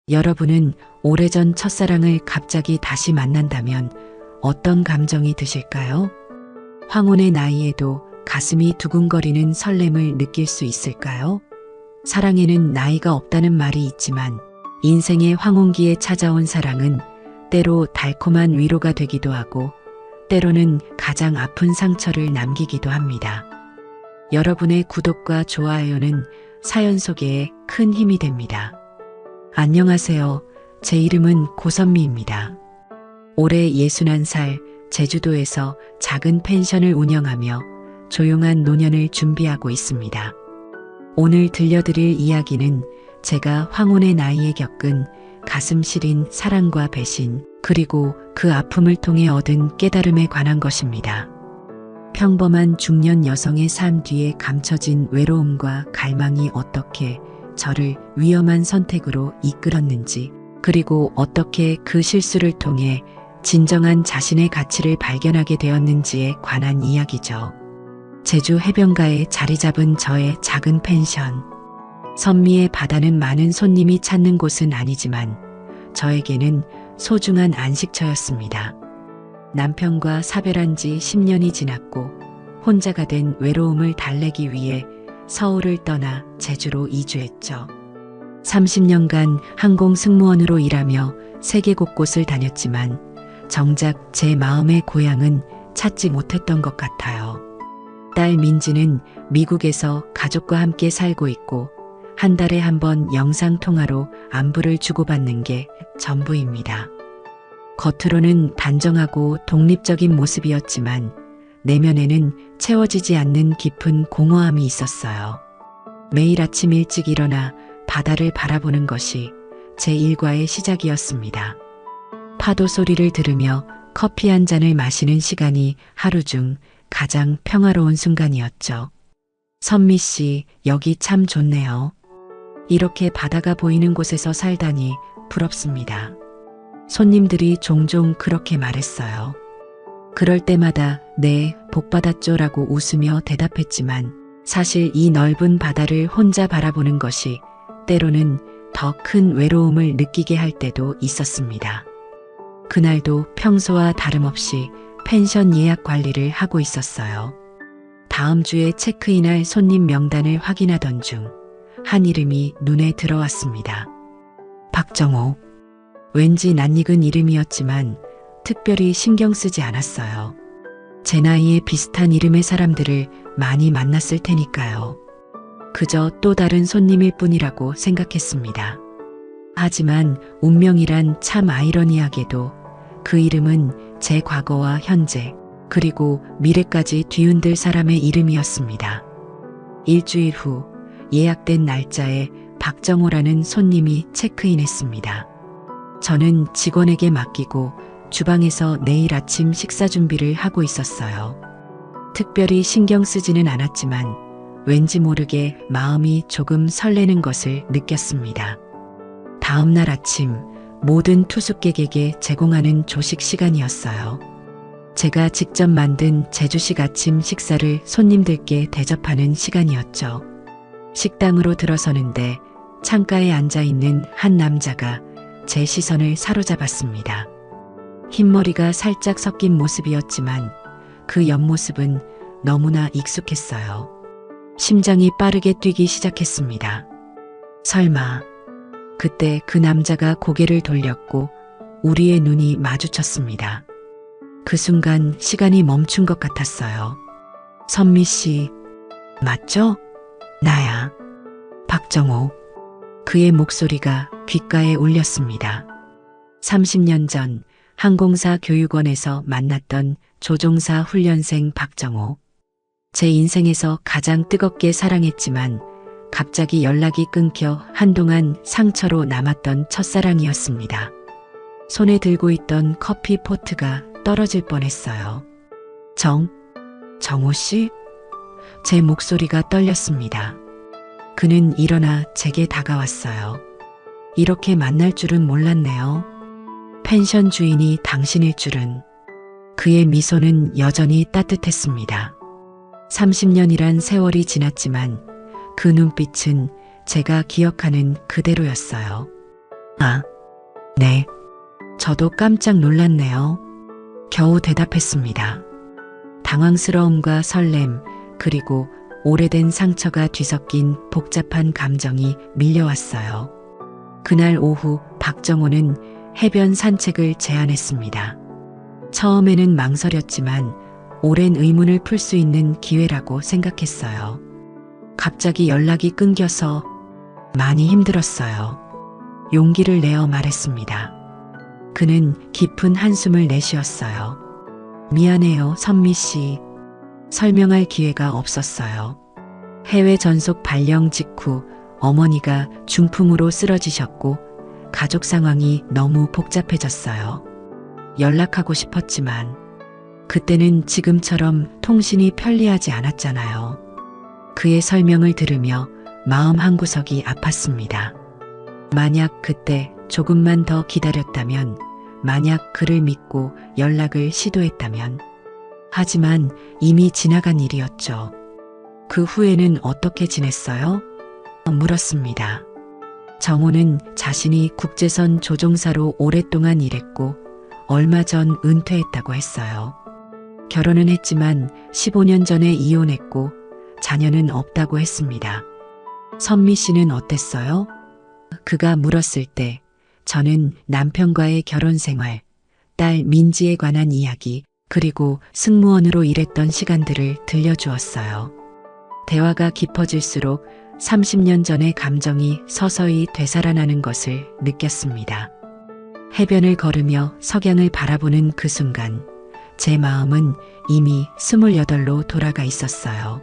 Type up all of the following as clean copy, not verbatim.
여러분은 오래전 첫사랑을 갑자기 다시 만난다면 어떤 감정이 드실까요? 황혼의 나이에도 가슴이 두근거리는 설렘을 느낄 수 있을까요? 사랑에는 나이가 없다는 말이 있지만 인생의 황혼기에 찾아온 사랑은 때로 달콤한 위로가 되기도 하고 때로는 가장 아픈 상처를 남기기도 합니다. 여러분의 구독과 좋아요는 사연 소개에 큰 힘이 됩니다. 안녕하세요. 제 이름은 고선미입니다. 올해 61살 제주도에서 작은 펜션을 운영하며 조용한 노년을 준비하고 있습니다. 오늘 들려드릴 이야기는 제가 황혼의 나이에 겪은 가슴 시린 사랑과 배신, 그리고 그 아픔을 통해 얻은 깨달음에 관한 것입니다. 평범한 중년 여성의 삶 뒤에 감춰진 외로움과 갈망이 어떻게 저를 위험한 선택으로 이끌었는지, 그리고 어떻게 그 실수를 통해 진정한 자신의 가치를 발견하게 되었는지에 관한 이야기죠. 제주 해변가에 자리 잡은 저의 작은 펜션. 선미의 바다는 많은 손님이 찾는 곳은 아니지만 저에게는 소중한 안식처였습니다. 남편과 사별한 지 10년이 지났고 혼자가 된 외로움을 달래기 위해 서울을 떠나 제주로 이주했죠. 30년간 항공 승무원으로 일하며 세계 곳곳을 다녔지만 정작 제 마음의 고향은 찾지 못했던 것 같아요. 딸 민지는 미국에서 가족과 함께 살고 있고 한 달에 한 번 영상통화로 안부를 주고받는 게 전부입니다. 겉으로는 단정하고 독립적인 모습이었지만 내면에는 채워지지 않는 깊은 공허함이 있었어요. 매일 아침 일찍 일어나 바다를 바라보는 것이 제 일과의 시작이었습니다. 파도 소리를 들으며 커피 한 잔을 마시는 시간이 하루 중 가장 평화로운 순간이었죠. 선미 씨, 여기 참 좋네요. 이렇게 바다가 보이는 곳에서 살다니 부럽습니다. 손님들이 종종 그렇게 말했어요. 그럴 때마다 네, 복 받았죠라고 웃으며 대답했지만 사실 이 넓은 바다를 혼자 바라보는 것이 때로는 더 큰 외로움을 느끼게 할 때도 있었습니다. 그날도 평소와 다름없이 펜션 예약 관리를 하고 있었어요. 다음 주에 체크인할 손님 명단을 확인하던 중 한 이름이 눈에 들어왔습니다. 박정호. 왠지 낯익은 이름이었지만 특별히 신경 쓰지 않았어요. 제 나이에 비슷한 이름의 사람들을 많이 만났을 테니까요. 그저 또 다른 손님일 뿐이라고 생각했습니다. 하지만 운명이란 참 아이러니하게도 그 이름은 제 과거와 현재, 그리고 미래까지 뒤흔들 사람의 이름이었습니다. 일주일 후 예약된 날짜에 박정호라는 손님이 체크인했습니다. 저는 직원에게 맡기고 주방에서 내일 아침 식사 준비를 하고 있었어요. 특별히 신경 쓰지는 않았지만 왠지 모르게 마음이 조금 설레는 것을 느꼈습니다. 다음 날 아침 모든 투숙객에게 제공하는 조식 시간이었어요. 제가 직접 만든 제주식 아침 식사를 손님들께 대접하는 시간이었죠. 식당으로 들어서는데 창가에 앉아있는 한 남자가 제 시선을 사로잡았습니다. 흰머리가 살짝 섞인 모습이었지만 그 옆모습은 너무나 익숙했어요. 심장이 빠르게 뛰기 시작했습니다. 설마. 그때 그 남자가 고개를 돌렸고 우리의 눈이 마주쳤습니다. 그 순간 시간이 멈춘 것 같았어요. 선미 씨, 맞죠? 나야. 박정호. 그의 목소리가 귓가에 울렸습니다. 30년 전 항공사 교육원에서 만났던 조종사 훈련생 박정호. 제 인생에서 가장 뜨겁게 사랑했지만 갑자기 연락이 끊겨 한동안 상처로 남았던 첫사랑이었습니다. 손에 들고 있던 커피 포트가 떨어질 뻔했어요. 정호 씨? 제 목소리가 떨렸습니다. 그는 일어나 제게 다가왔어요. 이렇게 만날 줄은 몰랐네요. 펜션 주인이 당신일 줄은. 그의 미소는 여전히 따뜻했습니다. 30년이란 세월이 지났지만 그 눈빛은 제가 기억하는 그대로였어요. 아, 네. 저도 깜짝 놀랐네요. 겨우 대답했습니다. 당황스러움과 설렘, 그리고 오래된 상처가 뒤섞인 복잡한 감정이 밀려왔어요. 그날 오후 박정호는 해변 산책을 제안했습니다. 처음에는 망설였지만 오랜 의문을 풀 수 있는 기회라고 생각했어요. 갑자기 연락이 끊겨서 많이 힘들었어요. 용기를 내어 말했습니다. 그는 깊은 한숨을 내쉬었어요. 미안해요, 선미 씨. 설명할 기회가 없었어요. 해외 전속 발령 직후 어머니가 중풍으로 쓰러지셨고 가족 상황이 너무 복잡해졌어요. 연락하고 싶었지만 그때는 지금처럼 통신이 편리하지 않았잖아요. 그의 설명을 들으며 마음 한구석이 아팠습니다. 만약 그때 조금만 더 기다렸다면, 만약 그를 믿고 연락을 시도했다면. 하지만 이미 지나간 일이었죠. 그 후에는 어떻게 지냈어요? 물었습니다. 정호는 자신이 국제선 조종사로 오랫동안 일했고 얼마 전 은퇴했다고 했어요. 결혼은 했지만 15년 전에 이혼했고 자녀는 없다고 했습니다. 선미 씨는 어땠어요? 그가 물었을 때 저는 남편과의 결혼 생활, 딸 민지에 관한 이야기, 그리고 승무원으로 일했던 시간들을 들려주었어요. 대화가 깊어질수록 30년 전의 감정이 서서히 되살아나는 것을 느꼈습니다. 해변을 걸으며 석양을 바라보는 그 순간 제 마음은 이미 28로 돌아가 있었어요.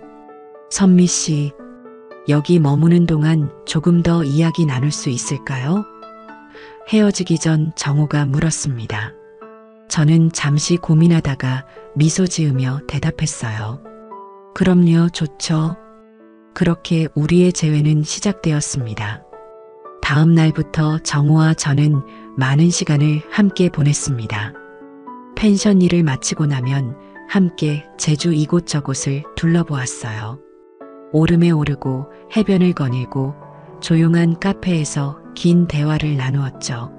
선미 씨, 여기 머무는 동안 조금 더 이야기 나눌 수 있을까요? 헤어지기 전 정호가 물었습니다. 저는 잠시 고민하다가 미소 지으며 대답했어요. 그럼요, 좋죠. 그렇게 우리의 재회는 시작되었습니다. 다음 날부터 정호와 저는 많은 시간을 함께 보냈습니다. 펜션 일을 마치고 나면 함께 제주 이곳저곳을 둘러보았어요. 오름에 오르고 해변을 거닐고 조용한 카페에서 긴 대화를 나누었죠.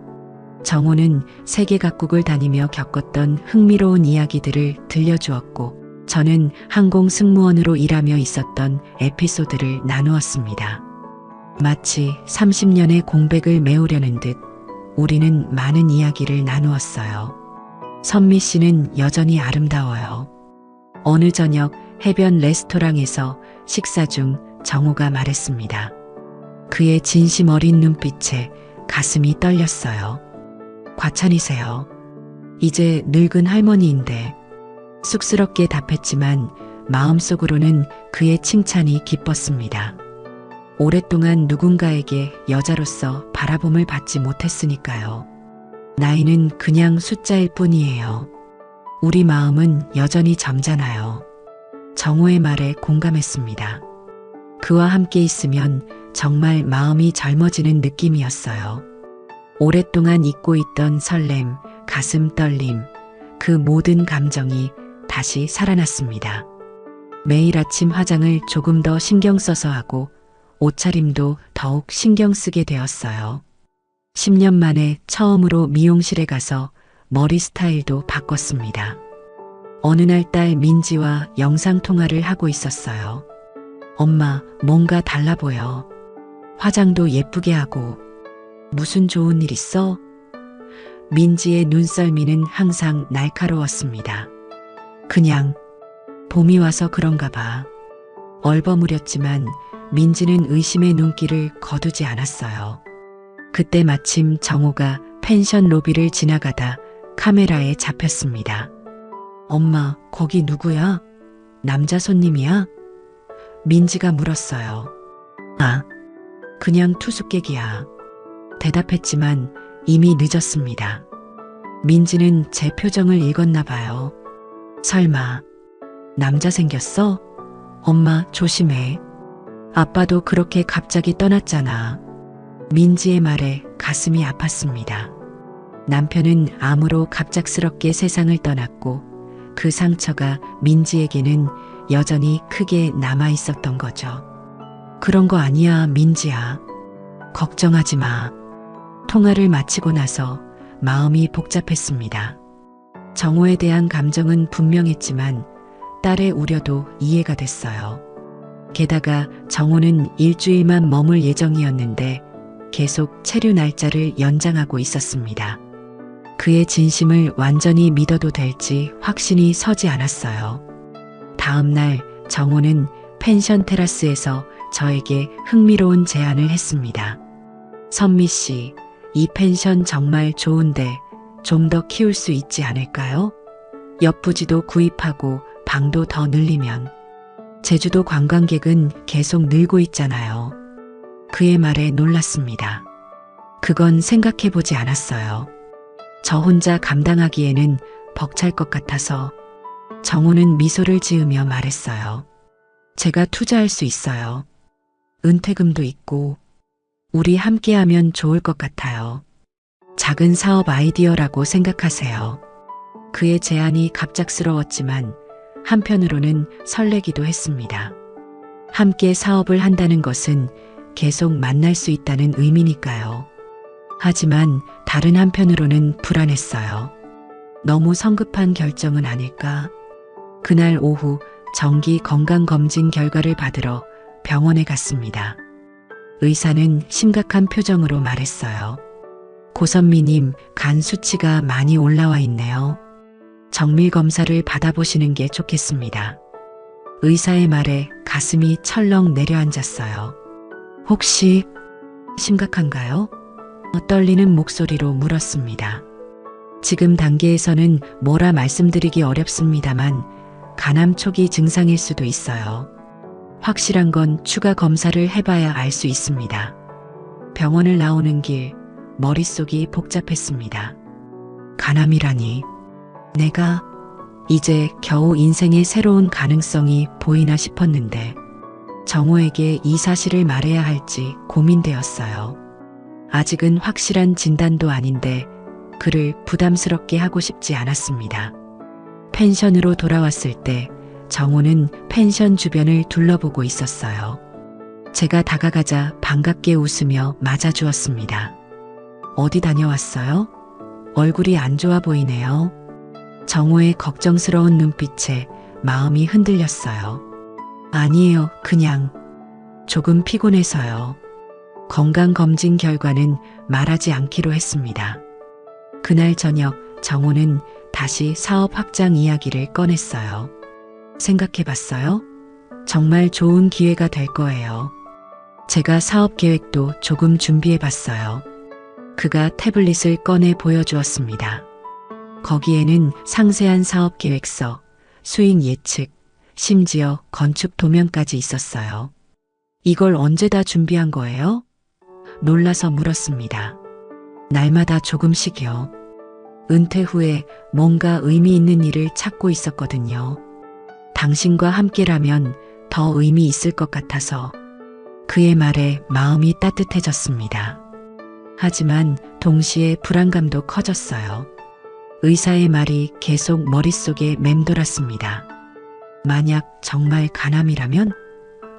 정호는 세계 각국을 다니며 겪었던 흥미로운 이야기들을 들려주었고 저는 항공 승무원으로 일하며 있었던 에피소드를 나누었습니다. 마치 30년의 공백을 메우려는 듯 우리는 많은 이야기를 나누었어요. 선미 씨는 여전히 아름다워요. 어느 저녁 해변 레스토랑에서 식사 중 정호가 말했습니다. 그의 진심 어린 눈빛에 가슴이 떨렸어요. 과찬이세요. 이제 늙은 할머니인데. 쑥스럽게 답했지만 마음속으로는 그의 칭찬이 기뻤습니다. 오랫동안 누군가에게 여자로서 바라봄을 받지 못했으니까요. 나이는 그냥 숫자일 뿐이에요. 우리 마음은 여전히 점잖아요. 정호의 말에 공감했습니다. 그와 함께 있으면 정말 마음이 젊어지는 느낌이었어요. 오랫동안 잊고 있던 설렘, 가슴 떨림, 그 모든 감정이 다시 살아났습니다. 매일 아침 화장을 조금 더 신경 써서 하고 옷차림도 더욱 신경 쓰게 되었어요. 10년 만에 처음으로 미용실에 가서 머리 스타일도 바꿨습니다. 어느 날 딸 민지와 영상통화를 하고 있었어요. 엄마, 뭔가 달라 보여. 화장도 예쁘게 하고. 무슨 좋은 일 있어? 민지의 눈썰미는 항상 날카로웠습니다. 그냥 봄이 와서 그런가 봐. 얼버무렸지만 민지는 의심의 눈길을 거두지 않았어요. 그때 마침 정호가 펜션 로비를 지나가다 카메라에 잡혔습니다. 엄마, 거기 누구야? 남자 손님이야? 민지가 물었어요. 아, 그냥 투숙객이야. 대답했지만 이미 늦었습니다. 민지는 제 표정을 읽었나 봐요. 설마 남자 생겼어? 엄마 조심해. 아빠도 그렇게 갑자기 떠났잖아. 민지의 말에 가슴이 아팠습니다. 남편은 암으로 갑작스럽게 세상을 떠났고 그 상처가 민지에게는 여전히 크게 남아 있었던 거죠. 그런 거 아니야, 민지야. 걱정하지 마. 통화를 마치고 나서 마음이 복잡했습니다. 정호에 대한 감정은 분명했지만 딸의 우려도 이해가 됐어요. 게다가 정호는 일주일만 머물 예정이었는데 계속 체류 날짜를 연장하고 있었습니다. 그의 진심을 완전히 믿어도 될지 확신이 서지 않았어요. 다음 날 정호는 펜션 테라스에서 저에게 흥미로운 제안을 했습니다. 선미 씨, 이 펜션 정말 좋은데 좀 더 키울 수 있지 않을까요? 옆 부지도 구입하고 방도 더 늘리면. 제주도 관광객은 계속 늘고 있잖아요. 그의 말에 놀랐습니다. 그건 생각해보지 않았어요. 저 혼자 감당하기에는 벅찰 것 같아서. 정호는 미소를 지으며 말했어요. 제가 투자할 수 있어요. 은퇴금도 있고 우리 함께하면 좋을 것 같아요. 작은 사업 아이디어라고 생각하세요. 그의 제안이 갑작스러웠지만 한편으로는 설레기도 했습니다. 함께 사업을 한다는 것은 계속 만날 수 있다는 의미니까요. 하지만 다른 한편으로는 불안했어요. 너무 성급한 결정은 아닐까? 그날 오후 정기 건강검진 결과를 받으러 병원에 갔습니다. 의사는 심각한 표정으로 말했어요. 고선미님, 간 수치가 많이 올라와 있네요. 정밀 검사를 받아보시는 게 좋겠습니다. 의사의 말에 가슴이 철렁 내려앉았어요. 혹시 심각한가요? 떨리는 목소리로 물었습니다. 지금 단계에서는 뭐라 말씀드리기 어렵습니다만 간암 초기 증상일 수도 있어요. 확실한 건 추가 검사를 해봐야 알 수 있습니다. 병원을 나오는 길 머릿속이 복잡했습니다. 간암이라니. 내가 이제 겨우 인생의 새로운 가능성이 보이나 싶었는데 정호에게 이 사실을 말해야 할지 고민되었어요. 아직은 확실한 진단도 아닌데 그를 부담스럽게 하고 싶지 않았습니다. 펜션으로 돌아왔을 때 정호는 펜션 주변을 둘러보고 있었어요. 제가 다가가자 반갑게 웃으며 맞아주었습니다. 어디 다녀왔어요? 얼굴이 안 좋아 보이네요. 정호의 걱정스러운 눈빛에 마음이 흔들렸어요. 아니에요, 그냥 조금 피곤해서요. 건강검진 결과는 말하지 않기로 했습니다. 그날 저녁 정호는 다시 사업 확장 이야기를 꺼냈어요. 생각해봤어요? 정말 좋은 기회가 될 거예요. 제가 사업 계획도 조금 준비해봤어요. 그가 태블릿을 꺼내 보여주었습니다. 거기에는 상세한 사업 계획서, 수익 예측, 심지어 건축 도면까지 있었어요. 이걸 언제 다 준비한 거예요? 놀라서 물었습니다. 날마다 조금씩이요. 은퇴 후에 뭔가 의미 있는 일을 찾고 있었거든요. 당신과 함께라면 더 의미 있을 것 같아서. 그의 말에 마음이 따뜻해졌습니다. 하지만 동시에 불안감도 커졌어요. 의사의 말이 계속 머릿속에 맴돌았습니다. 만약 정말 간암이라면?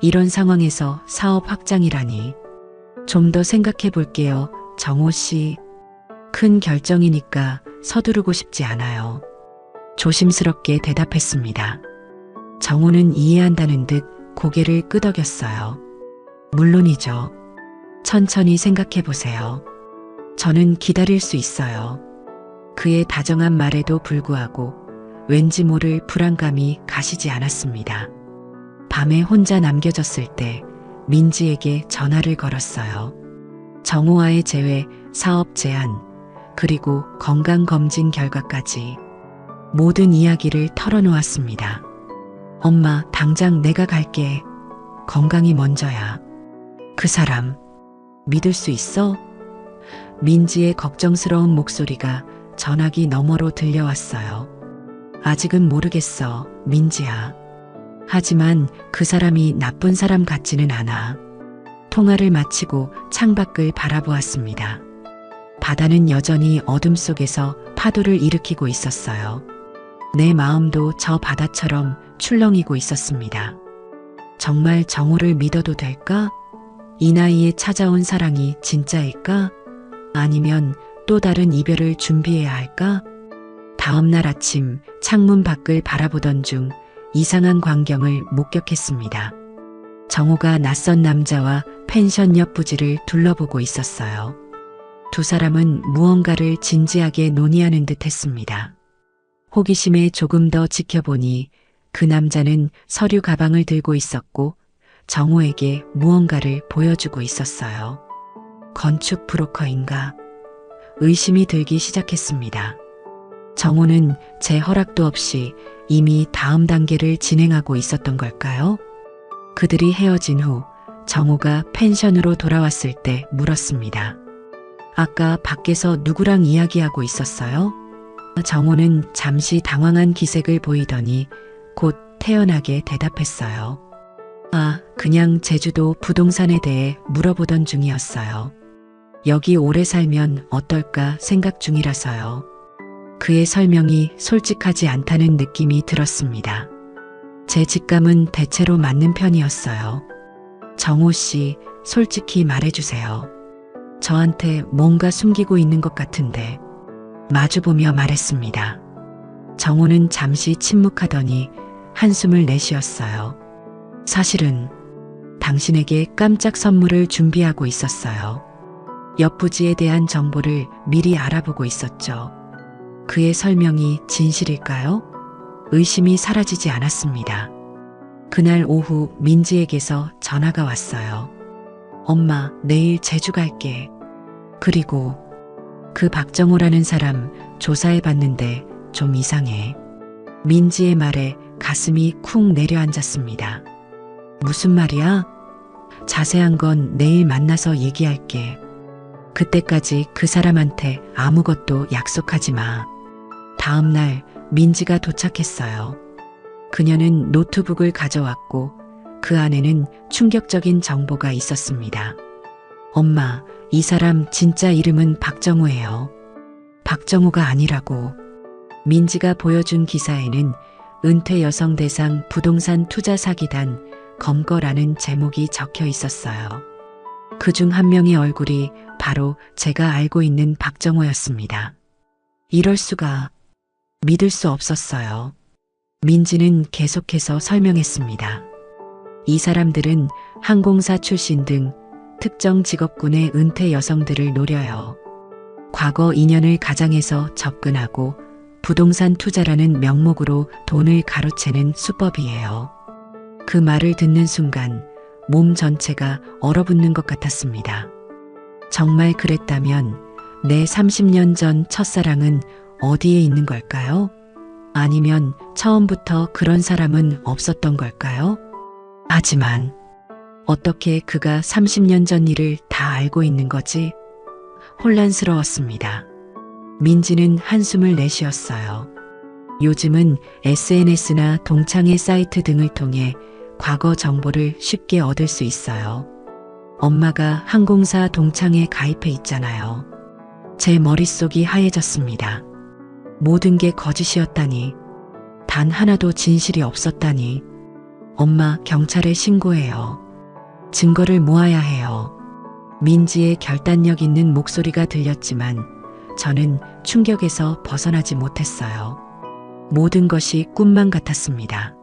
이런 상황에서 사업 확장이라니. 좀 더 생각해 볼게요, 정호 씨. 큰 결정이니까 서두르고 싶지 않아요. 조심스럽게 대답했습니다. 정호는 이해한다는 듯 고개를 끄덕였어요. 물론이죠. 천천히 생각해 보세요. 저는 기다릴 수 있어요. 그의 다정한 말에도 불구하고 왠지 모를 불안감이 가시지 않았습니다. 밤에 혼자 남겨졌을 때 민지에게 전화를 걸었어요. 정호와의 재회, 사업 제안, 그리고 건강검진 결과까지 모든 이야기를 털어놓았습니다. 엄마, 당장 내가 갈게. 건강이 먼저야. 그 사람 믿을 수 있어? 민지의 걱정스러운 목소리가 전화기 너머로 들려왔어요. 아직은 모르겠어, 민지야. 하지만 그 사람이 나쁜 사람 같지는 않아. 통화를 마치고 창밖을 바라보았습니다. 바다는 여전히 어둠 속에서 파도를 일으키고 있었어요. 내 마음도 저 바다처럼 출렁이고 있었습니다. 정말 정호를 믿어도 될까? 이 나이에 찾아온 사랑이 진짜일까? 아니면 또 다른 이별을 준비해야 할까? 다음 날 아침 창문 밖을 바라보던 중 이상한 광경을 목격했습니다. 정호가 낯선 남자와 펜션 옆 부지를 둘러보고 있었어요. 두 사람은 무언가를 진지하게 논의하는 듯 했습니다. 호기심에 조금 더 지켜보니 그 남자는 서류 가방을 들고 있었고 정호에게 무언가를 보여주고 있었어요. 건축 브로커인가? 의심이 들기 시작했습니다. 정호는 제 허락도 없이 이미 다음 단계를 진행하고 있었던 걸까요? 그들이 헤어진 후 정호가 펜션으로 돌아왔을 때 물었습니다. 아까 밖에서 누구랑 이야기하고 있었어요? 정호는 잠시 당황한 기색을 보이더니 곧 태연하게 대답했어요. 아, 그냥 제주도 부동산에 대해 물어보던 중이었어요. 여기 오래 살면 어떨까 생각 중이라서요. 그의 설명이 솔직하지 않다는 느낌이 들었습니다. 제 직감은 대체로 맞는 편이었어요. 정호 씨, 솔직히 말해주세요. 저한테 뭔가 숨기고 있는 것 같은데. 마주보며 말했습니다. 정호는 잠시 침묵하더니 한숨을 내쉬었어요. 사실은 당신에게 깜짝 선물을 준비하고 있었어요. 옆 부지에 대한 정보를 미리 알아보고 있었죠. 그의 설명이 진실일까요? 의심이 사라지지 않았습니다. 그날 오후 민지에게서 전화가 왔어요. 엄마, 내일 제주 갈게. 그리고 그 박정호라는 사람 조사해 봤는데 좀 이상해. 민지의 말에 가슴이 쿵 내려앉았습니다. 무슨 말이야? 자세한 건 내일 만나서 얘기할게. 그때까지 그 사람한테 아무것도 약속하지 마. 다음 날 민지가 도착했어요. 그녀는 노트북을 가져왔고 그 안에는 충격적인 정보가 있었습니다. 엄마, 이 사람 진짜 이름은 박정호예요. 박정호가 아니라고. 민지가 보여준 기사에는 은퇴 여성 대상 부동산 투자 사기단 검거라는 제목이 적혀 있었어요. 그중 한 명의 얼굴이 바로 제가 알고 있는 박정호였습니다. 이럴 수가. 믿을 수 없었어요. 민지는 계속해서 설명했습니다. 이 사람들은 항공사 출신 등 특정 직업군의 은퇴 여성들을 노려요. 과거 인연을 가장해서 접근하고 부동산 투자라는 명목으로 돈을 가로채는 수법이에요. 그 말을 듣는 순간 몸 전체가 얼어붙는 것 같았습니다. 정말 그랬다면 내 30년 전 첫사랑은 어디에 있는 걸까요? 아니면 처음부터 그런 사람은 없었던 걸까요? 하지만 어떻게 그가 30년 전 일을 다 알고 있는 거지? 혼란스러웠습니다. 민지는 한숨을 내쉬었어요. 요즘은 SNS나 동창회 사이트 등을 통해 과거 정보를 쉽게 얻을 수 있어요. 엄마가 항공사 동창회에 가입해 있잖아요. 제 머릿속이 하얘졌습니다. 모든 게 거짓이었다니. 단 하나도 진실이 없었다니. 엄마, 경찰에 신고해요. 증거를 모아야 해요. 민지의 결단력 있는 목소리가 들렸지만 저는 충격에서 벗어나지 못했어요. 모든 것이 꿈만 같았습니다.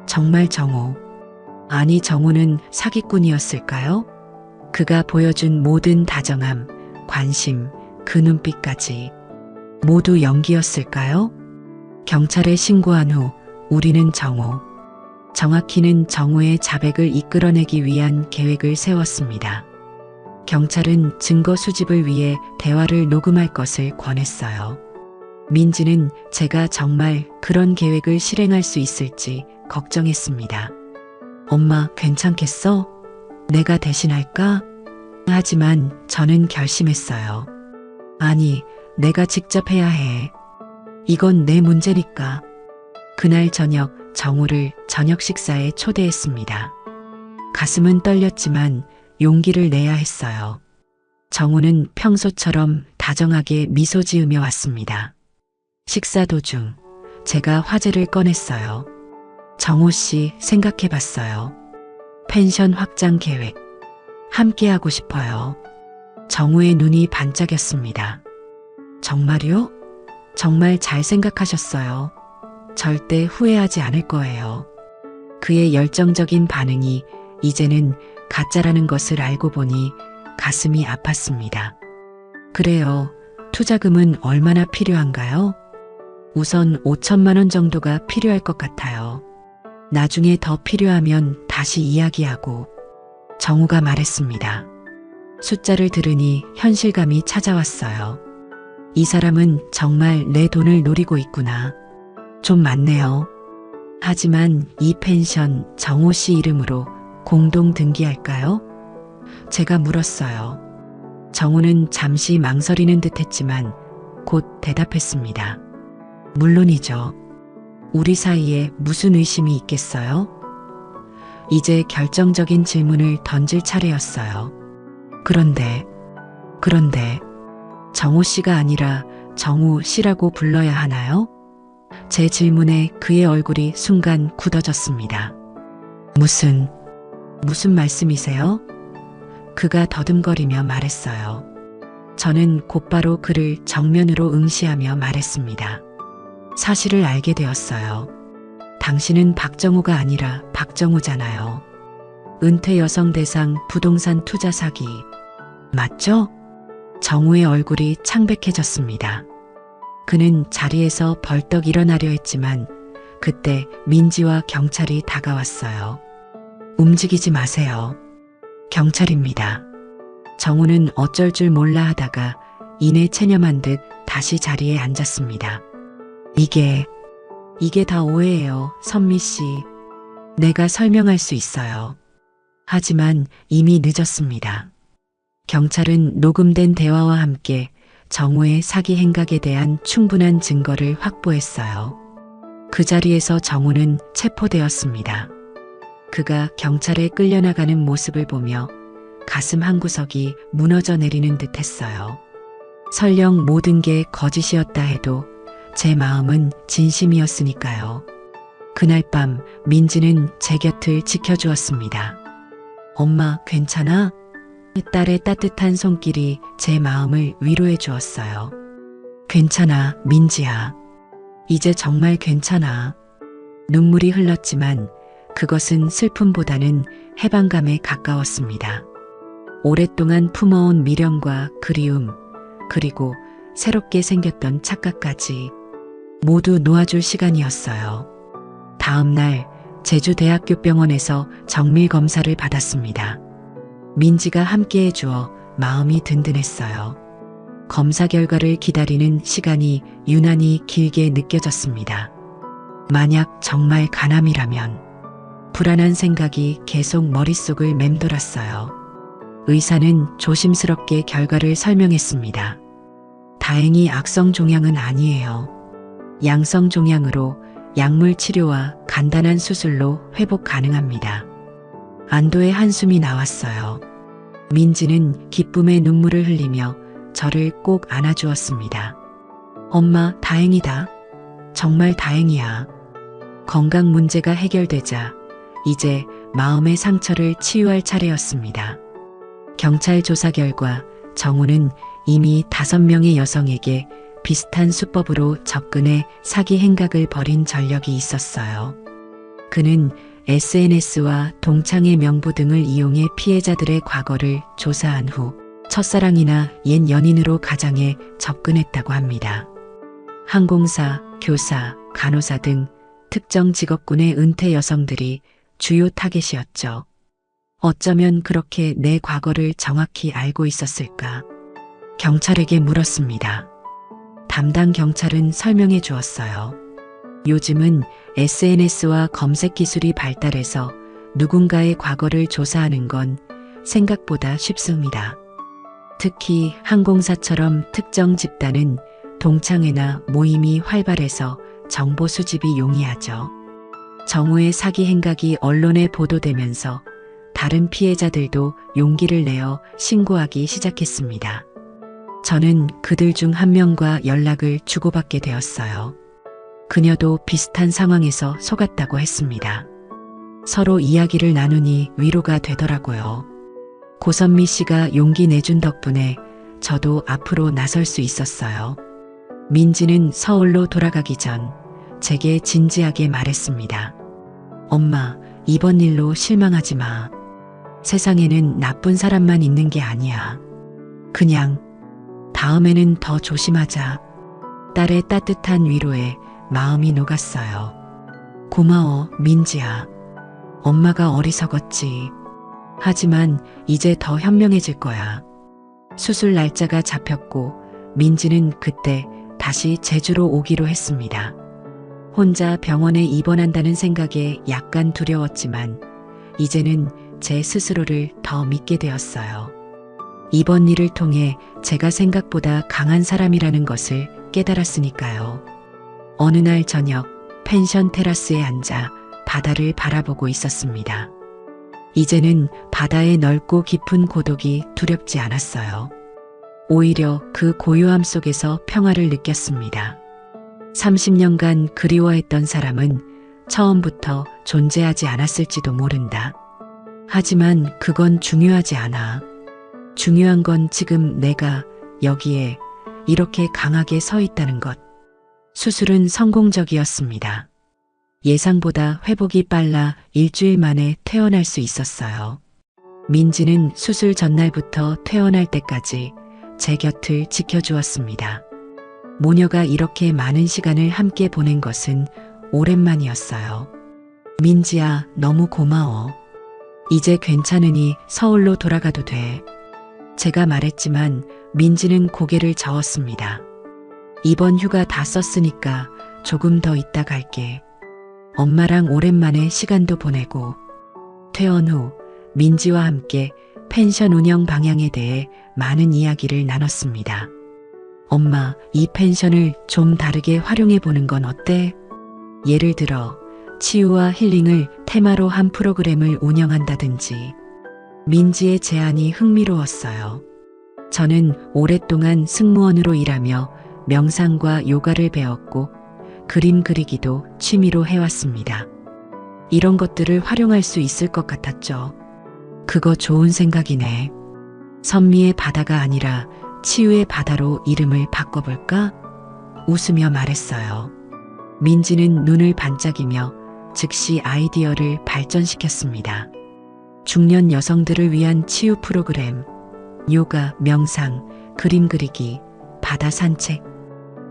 정말 정호. 아니, 정호는 사기꾼이었을까요? 그가 보여준 모든 다정함, 관심, 그 눈빛까지 모두 연기였을까요? 경찰에 신고한 후 우리는 정확히는 정호의 자백을 이끌어내기 위한 계획을 세웠습니다. 경찰은 증거 수집을 위해 대화를 녹음할 것을 권했어요. 민지는 제가 정말 그런 계획을 실행할 수 있을지 걱정했습니다. 엄마, 괜찮겠어? 내가 대신할까? 하지만 저는 결심했어요. 아니, 내가 직접 해야 해. 이건 내 문제니까. 그날 저녁 정호를 저녁 식사에 초대했습니다. 가슴은 떨렸지만 용기를 내야 했어요. 정호는 평소처럼 다정하게 미소 지으며 왔습니다. 식사 도중 제가 화제를 꺼냈어요. 정호 씨, 생각해봤어요. 펜션 확장 계획. 함께 하고 싶어요. 정우의 눈이 반짝였습니다. 정말요? 정말 잘 생각하셨어요. 절대 후회하지 않을 거예요. 그의 열정적인 반응이 이제는 가짜라는 것을 알고 보니 가슴이 아팠습니다. 그래요. 투자금은 얼마나 필요한가요? 우선 5천만 원 정도가 필요할 것 같아요. 나중에 더 필요하면 다시 이야기하고. 정우가 말했습니다. 숫자를 들으니 현실감이 찾아왔어요. 이 사람은 정말 내 돈을 노리고 있구나. 좀 많네요. 하지만 이 펜션 정호 씨 이름으로 공동 등기할까요? 제가 물었어요. 정호는 잠시 망설이는 듯 했지만 곧 대답했습니다. 물론이죠. 우리 사이에 무슨 의심이 있겠어요? 이제 결정적인 질문을 던질 차례였어요. 그런데 정호 씨가 아니라 정우 씨라고 불러야 하나요? 제 질문에 그의 얼굴이 순간 굳어졌습니다. 무슨 말씀이세요? 그가 더듬거리며 말했어요. 저는 곧바로 그를 정면으로 응시하며 말했습니다. 사실을 알게 되었어요. 당신은 박정우가 아니라 박정우잖아요. 은퇴 여성 대상 부동산 투자 사기. 맞죠? 정우의 얼굴이 창백해졌습니다. 그는 자리에서 벌떡 일어나려 했지만 그때 민지와 경찰이 다가왔어요. 움직이지 마세요. 경찰입니다. 정우는 어쩔 줄 몰라 하다가 이내 체념한 듯 다시 자리에 앉았습니다. 이게 다 오해예요, 선미 씨. 내가 설명할 수 있어요. 하지만 이미 늦었습니다. 경찰은 녹음된 대화와 함께 정우의 사기 행각에 대한 충분한 증거를 확보했어요. 그 자리에서 정우는 체포되었습니다. 그가 경찰에 끌려나가는 모습을 보며 가슴 한구석이 무너져 내리는 듯 했어요. 설령 모든 게 거짓이었다 해도 제 마음은 진심이었으니까요. 그날 밤 민지는 제 곁을 지켜주었습니다. 엄마, 괜찮아? 딸의 따뜻한 손길이 제 마음을 위로해 주었어요. 괜찮아, 민지야. 이제 정말 괜찮아. 눈물이 흘렀지만 그것은 슬픔보다는 해방감에 가까웠습니다. 오랫동안 품어온 미련과 그리움, 그리고 새롭게 생겼던 착각까지 모두 놓아줄 시간이었어요. 다음 날 제주대학교 병원에서 정밀 검사를 받았습니다. 민지가 함께해 주어 마음이 든든했어요. 검사 결과를 기다리는 시간이 유난히 길게 느껴졌습니다. 만약 정말 간암이라면 불안한 생각이 계속 머릿속을 맴돌았어요. 의사는 조심스럽게 결과를 설명했습니다. 다행히 악성 종양은 아니에요. 양성 종양으로 약물 치료와 간단한 수술로 회복 가능합니다. 안도의 한숨이 나왔어요. 민지는 기쁨의 눈물을 흘리며 저를 꼭 안아주었습니다. 엄마, 다행이다. 정말 다행이야. 건강 문제가 해결되자 이제 마음의 상처를 치유할 차례였습니다. 경찰 조사 결과 정우는 이미 5명의 여성에게 비슷한 수법으로 접근해 사기 행각을 벌인 전력이 있었어요. 그는 SNS와 동창의 명부 등을 이용해 피해자들의 과거를 조사한 후 첫사랑이나 옛 연인으로 가장해 접근했다고 합니다. 항공사, 교사, 간호사 등 특정 직업군의 은퇴 여성들이 주요 타겟이었죠. 어쩌면 그렇게 내 과거를 정확히 알고 있었을까? 경찰에게 물었습니다. 담당 경찰은 설명해 주었어요. 요즘은 SNS와 검색 기술이 발달해서 누군가의 과거를 조사하는 건 생각보다 쉽습니다. 특히 항공사처럼 특정 집단은 동창회나 모임이 활발해서 정보 수집이 용이하죠. 정우의 사기 행각이 언론에 보도되면서 다른 피해자들도 용기를 내어 신고하기 시작했습니다. 저는 그들 중 한 명과 연락을 주고받게 되었어요. 그녀도 비슷한 상황에서 속았다고 했습니다. 서로 이야기를 나누니 위로가 되더라고요. 고선미 씨가 용기 내준 덕분에 저도 앞으로 나설 수 있었어요. 민지는 서울로 돌아가기 전 제게 진지하게 말했습니다. 엄마, 이번 일로 실망하지 마. 세상에는 나쁜 사람만 있는 게 아니야. 그냥 다음에는 더 조심하자. 딸의 따뜻한 위로에 마음이 녹았어요. 고마워, 민지야. 엄마가 어리석었지. 하지만 이제 더 현명해질 거야. 수술 날짜가 잡혔고 민지는 그때 다시 제주로 오기로 했습니다. 혼자 병원에 입원한다는 생각에 약간 두려웠지만 이제는 제 스스로를 더 믿게 되었어요. 이번 일을 통해 제가 생각보다 강한 사람이라는 것을 깨달았으니까요. 어느 날 저녁 펜션 테라스에 앉아 바다를 바라보고 있었습니다. 이제는 바다의 넓고 깊은 고독이 두렵지 않았어요. 오히려 그 고요함 속에서 평화를 느꼈습니다. 30년간 그리워했던 사람은 처음부터 존재하지 않았을지도 모른다. 하지만 그건 중요하지 않아. 중요한 건 지금 내가 여기에 이렇게 강하게 서 있다는 것. 수술은 성공적이었습니다. 예상보다 회복이 빨라 일주일 만에 퇴원할 수 있었어요. 민지는 수술 전날부터 퇴원할 때까지 제 곁을 지켜주었습니다. 모녀가 이렇게 많은 시간을 함께 보낸 것은 오랜만이었어요. 민지야, 너무 고마워. 이제 괜찮으니 서울로 돌아가도 돼. 제가 말했지만 민지는 고개를 저었습니다. 이번 휴가 다 썼으니까 조금 더 있다 갈게. 엄마랑 오랜만에 시간도 보내고. 퇴원 후 민지와 함께 펜션 운영 방향에 대해 많은 이야기를 나눴습니다. 엄마, 이 펜션을 좀 다르게 활용해 보는 건 어때? 예를 들어 치유와 힐링을 테마로 한 프로그램을 운영한다든지. 민지의 제안이 흥미로웠어요. 저는 오랫동안 승무원으로 일하며 명상과 요가를 배웠고 그림 그리기도 취미로 해왔습니다. 이런 것들을 활용할 수 있을 것 같았죠. 그거 좋은 생각이네. 선미의 바다가 아니라 치유의 바다로 이름을 바꿔볼까? 웃으며 말했어요. 민지는 눈을 반짝이며 즉시 아이디어를 발전시켰습니다. 중년 여성들을 위한 치유 프로그램, 요가, 명상, 그림 그리기, 바다 산책.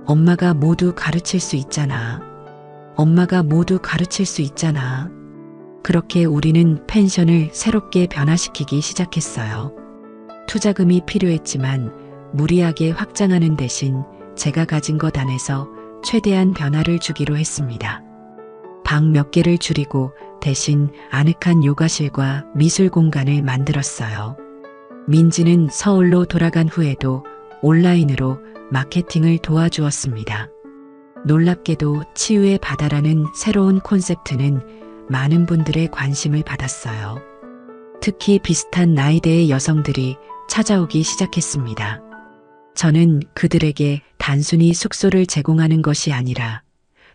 엄마가 모두 가르칠 수 있잖아. 엄마가 모두 가르칠 수 있잖아. 그렇게 우리는 펜션을 새롭게 변화시키기 시작했어요. 투자금이 필요했지만 무리하게 확장하는 대신 제가 가진 것 안에서 최대한 변화를 주기로 했습니다. 방 몇 개를 줄이고 대신 아늑한 요가실과 미술 공간을 만들었어요. 민지는 서울로 돌아간 후에도 온라인으로 마케팅을 도와주었습니다. 놀랍게도 치유의 바다라는 새로운 콘셉트는 많은 분들의 관심을 받았어요. 특히 비슷한 나이대의 여성들이 찾아오기 시작했습니다. 저는 그들에게 단순히 숙소를 제공하는 것이 아니라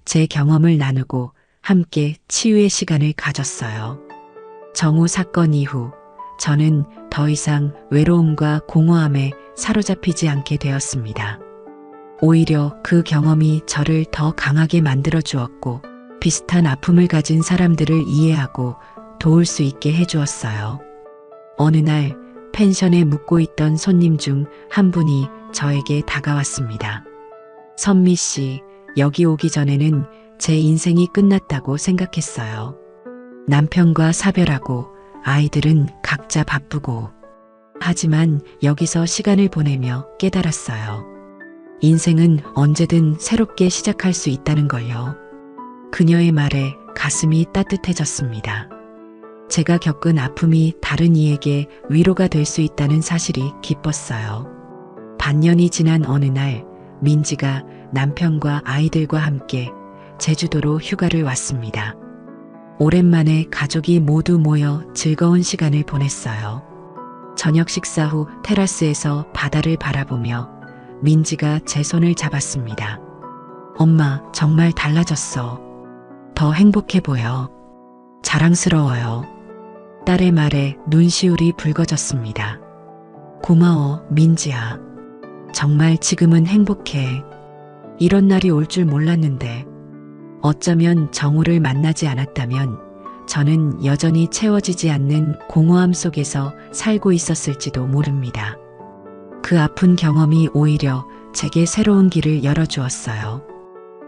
제 경험을 나누고 함께 치유의 시간을 가졌어요. 정우 사건 이후 저는 더 이상 외로움과 공허함에 사로잡히지 않게 되었습니다. 오히려 그 경험이 저를 더 강하게 만들어 주었고 비슷한 아픔을 가진 사람들을 이해하고 도울 수 있게 해주었어요. 어느 날 펜션에 묵고 있던 손님 중 한 분이 저에게 다가왔습니다. 선미 씨, 여기 오기 전에는 제 인생이 끝났다고 생각했어요. 남편과 사별하고 아이들은 각자 바쁘고. 하지만 여기서 시간을 보내며 깨달았어요. 인생은 언제든 새롭게 시작할 수 있다는 걸요. 그녀의 말에 가슴이 따뜻해졌습니다. 제가 겪은 아픔이 다른 이에게 위로가 될 수 있다는 사실이 기뻤어요. 반년이 지난 어느 날 민지가 남편과 아이들과 함께 제주도로 휴가를 왔습니다. 오랜만에 가족이 모두 모여 즐거운 시간을 보냈어요. 저녁 식사 후 테라스에서 바다를 바라보며 민지가 제 손을 잡았습니다. 엄마, 정말 달라졌어. 더 행복해 보여. 자랑스러워요. 딸의 말에 눈시울이 붉어졌습니다. 고마워, 민지야. 정말 지금은 행복해. 이런 날이 올 줄 몰랐는데 어쩌면 정우를 만나지 않았다면 저는 여전히 채워지지 않는 공허함 속에서 살고 있었을지도 모릅니다. 그 아픈 경험이 오히려 제게 새로운 길을 열어주었어요.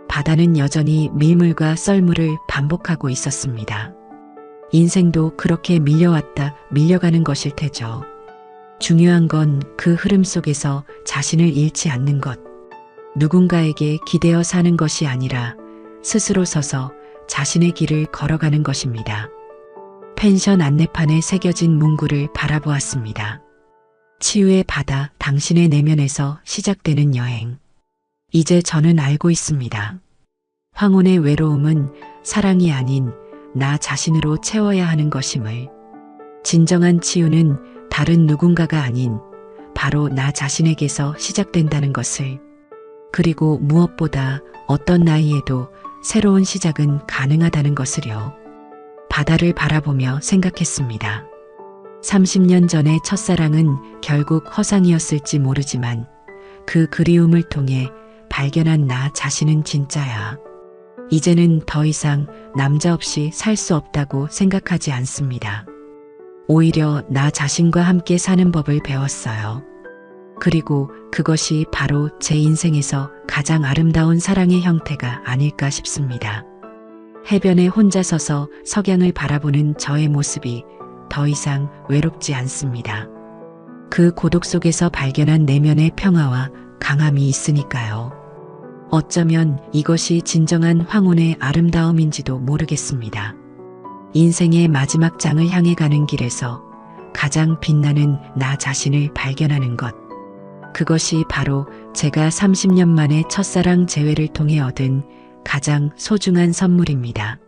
바다는 여전히 밀물과 썰물을 반복하고 있었습니다. 인생도 그렇게 밀려왔다 밀려가는 것일 테죠. 중요한 건 그 흐름 속에서 자신을 잃지 않는 것. 누군가에게 기대어 사는 것이 아니라 스스로 서서 자신의 길을 걸어가는 것입니다. 펜션 안내판에 새겨진 문구를 바라보았습니다. 치유의 바다, 당신의 내면에서 시작되는 여행. 이제 저는 알고 있습니다. 황혼의 외로움은 사랑이 아닌 나 자신으로 채워야 하는 것임을. 진정한 치유는 다른 누군가가 아닌 바로 나 자신에게서 시작된다는 것을. 그리고 무엇보다 어떤 나이에도 새로운 시작은 가능하다는 것을요. 바다를 바라보며 생각했습니다. 30년 전의 첫사랑은 결국 허상이었을지 모르지만 그 그리움을 통해 발견한 나 자신은 진짜야. 이제는 더 이상 남자 없이 살 수 없다고 생각하지 않습니다. 오히려 나 자신과 함께 사는 법을 배웠어요. 그리고 그것이 바로 제 인생에서 가장 아름다운 사랑의 형태가 아닐까 싶습니다. 해변에 혼자 서서 석양을 바라보는 저의 모습이 더 이상 외롭지 않습니다. 그 고독 속에서 발견한 내면의 평화와 강함이 있으니까요. 어쩌면 이것이 진정한 황혼의 아름다움인지도 모르겠습니다. 인생의 마지막 장을 향해 가는 길에서 가장 빛나는 나 자신을 발견하는 것. 그것이 바로 제가 30년 만에 첫사랑 재회를 통해 얻은 가장 소중한 선물입니다.